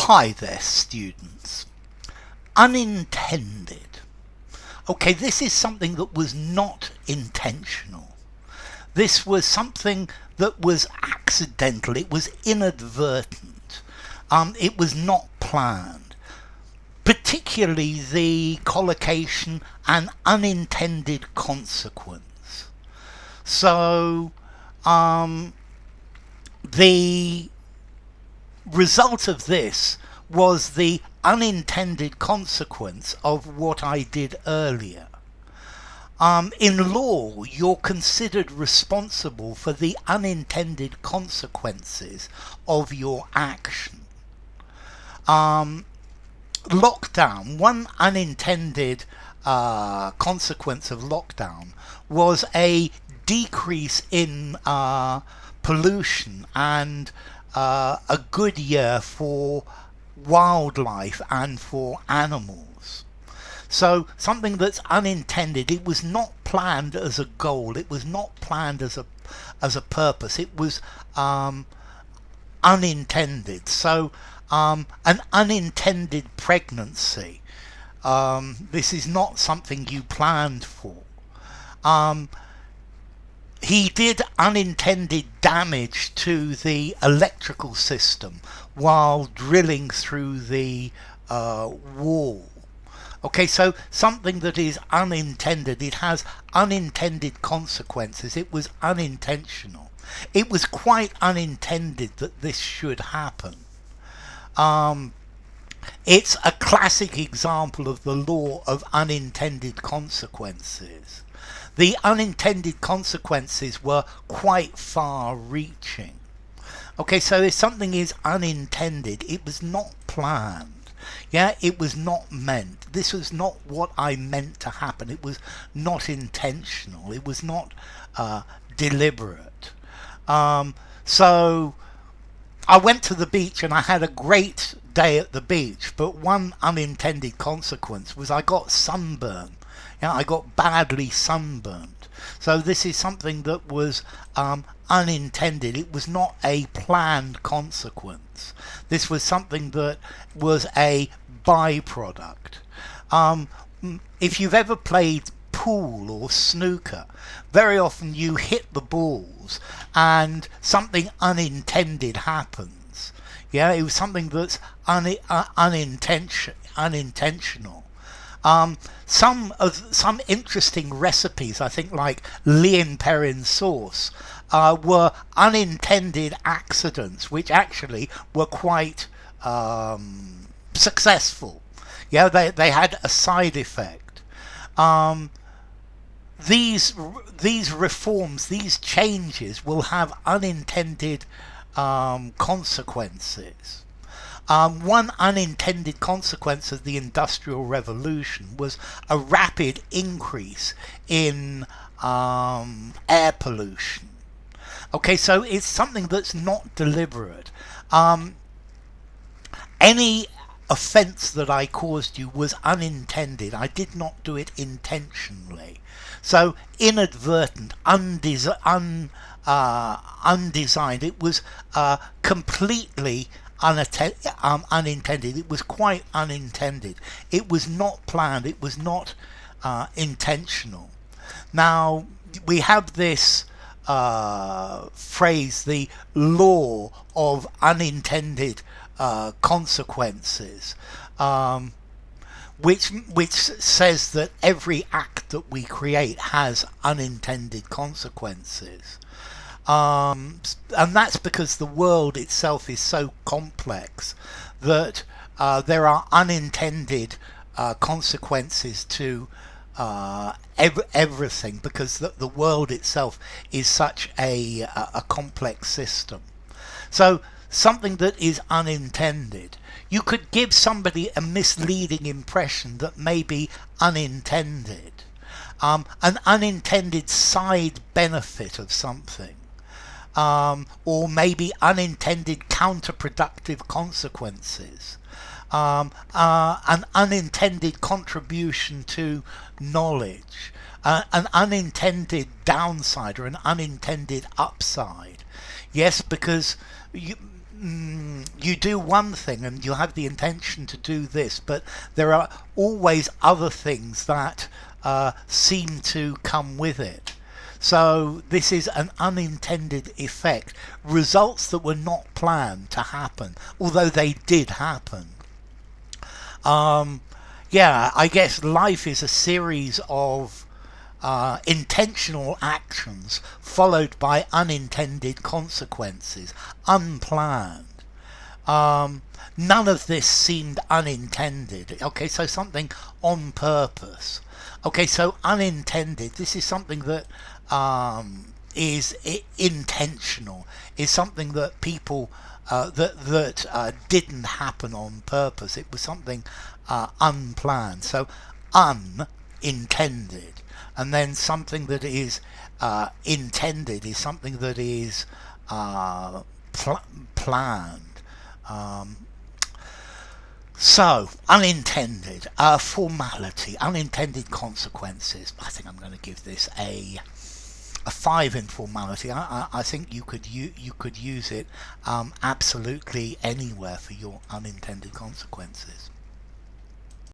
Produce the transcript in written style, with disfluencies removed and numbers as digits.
Hi there, students. Unintended. Okay, this is something that was not intentional. This was something that was accidental. It was inadvertent. It was not planned. Particularly the collocation "an unintended consequence." So, the result of this was the unintended consequence of what I did earlier. In law, you're considered responsible for the unintended consequences of your action. Lockdown, one unintended consequence of lockdown was a decrease in pollution and a good year for wildlife and for animals. So something that's unintended, it was not planned as a goal, it was not planned as a purpose, it was unintended. So an unintended pregnancy, this is not something you planned for. He did unintended damage to the electrical system while drilling through the wall. Okay, so something that is unintended, it has unintended consequences. It was unintentional. It was quite unintended that this should happen. It's a classic example of the law of unintended consequences. The unintended consequences were quite far-reaching. Okay, so if something is unintended, it was not planned. Yeah, it was not meant. This was not what I meant to happen. It was not intentional. It was not deliberate. So I went to the beach and I had a great day at the beach, but one unintended consequence was I got sunburn. I got badly sunburned. So this is something that was unintended. It was not a planned consequence. This was something that was a byproduct. If you've ever played pool or snooker, very often you hit the balls and something unintended happens. Yeah, it was something that's unintentional. Some interesting recipes, I think, like Lien Perrin sauce, were unintended accidents, which actually were quite successful. Yeah, they had a side effect. These reforms, these changes, will have unintended consequences. One unintended consequence of the Industrial Revolution was a rapid increase in air pollution. Okay, so it's something that's not deliberate. Any offence that I caused you was unintended. I did not do it intentionally. So inadvertent, undesigned. It was completely unintended. It was quite unintended. It was not planned. It was not intentional. Now we have this phrase, the law of unintended consequences, which says that every act that we create has unintended consequences. And that's because the world itself is so complex that there are unintended consequences to everything, because the world itself is such a complex system. So something that is unintended, you could give somebody a misleading impression that may be unintended, an unintended side benefit of something. Or maybe unintended counterproductive consequences, an unintended contribution to knowledge, an unintended downside or an unintended upside. Yes, because you do one thing and you have the intention to do this, but there are always other things that seem to come with it. So this is an unintended effect, results that were not planned to happen, although they did happen. Yeah, I guess life is a series of intentional actions followed by unintended consequences, unplanned. None of this seemed unintended. Okay, so something on purpose. Okay, so unintended. This is something that is intentional. Is something that people that didn't happen on purpose. It was something unplanned. So unintended, and then something that is intended is something that is planned. So, unintended, formality, unintended consequences. I think I'm going to give this a 5 in formality. I think you could use it absolutely anywhere for your unintended consequences.